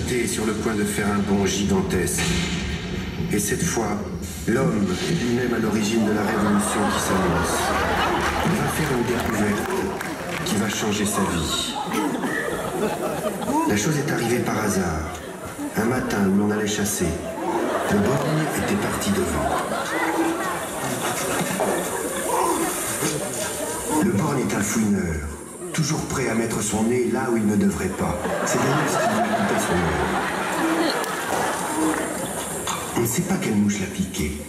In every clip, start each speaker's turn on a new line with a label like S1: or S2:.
S1: l'humanité sur le point de faire un bond gigantesque. Et cette fois, l'homme est lui-même à l'origine de la révolution qui s'annonce. Il va faire une découverte qui va changer sa vie. La chose est arrivée par hasard. Un matin où l'on allait chasser, le borgne était parti devant. Le borgne est un fouineur, toujours prêt à mettre son nez là où il ne devrait pas. C'est d'ailleurs ce qui lui a coûté son nom. On ne sait pas quelle mouche l'a piqué.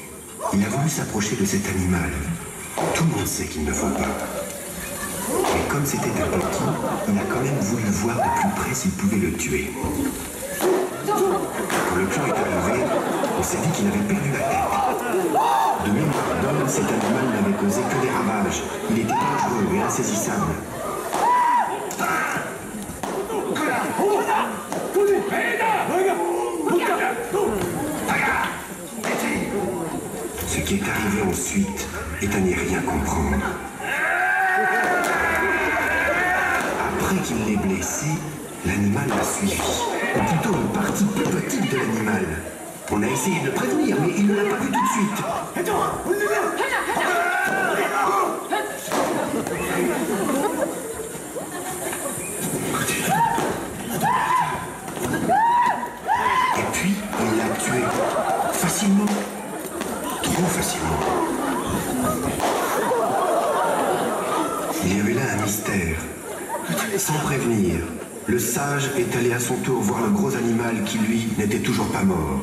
S1: Il a voulu s'approcher de cet animal. Tout le monde sait qu'il ne faut pas. Mais comme c'était un petit, il a quand même voulu voir de plus près s'il pouvait le tuer. Quand le clan est arrivé, on s'est dit qu'il avait perdu la tête. De mémoire d'homme, cet animal n'avait causé que des ravages. Il était dangereux et insaisissable. Ce qui est arrivé ensuite est à n'y rien comprendre. Après qu'il l'ait blessé, l'animal l'a suivi. Ou plutôt une partie plus petite de l'animal. On a essayé de le prévenir, mais il ne l'a pas vu tout de suite. Et puis, il l'a tué. Facilement. Trop facilement. Il y avait là un mystère. Sans prévenir, le sage est allé à son tour voir le gros animal qui, lui, n'était toujours pas mort.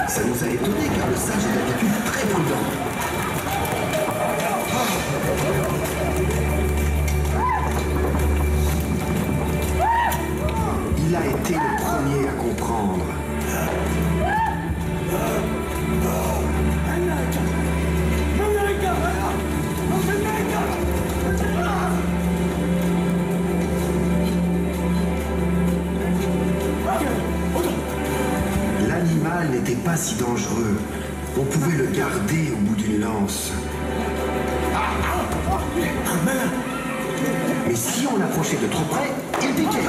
S1: Ça nous a étonnés car le sage est d'habitude très prudent. Il a été le premier à comprendre. L'animal n'était pas si dangereux. On pouvait le garder au bout d'une lance. Mais si on l'approchait de trop près, il piquait.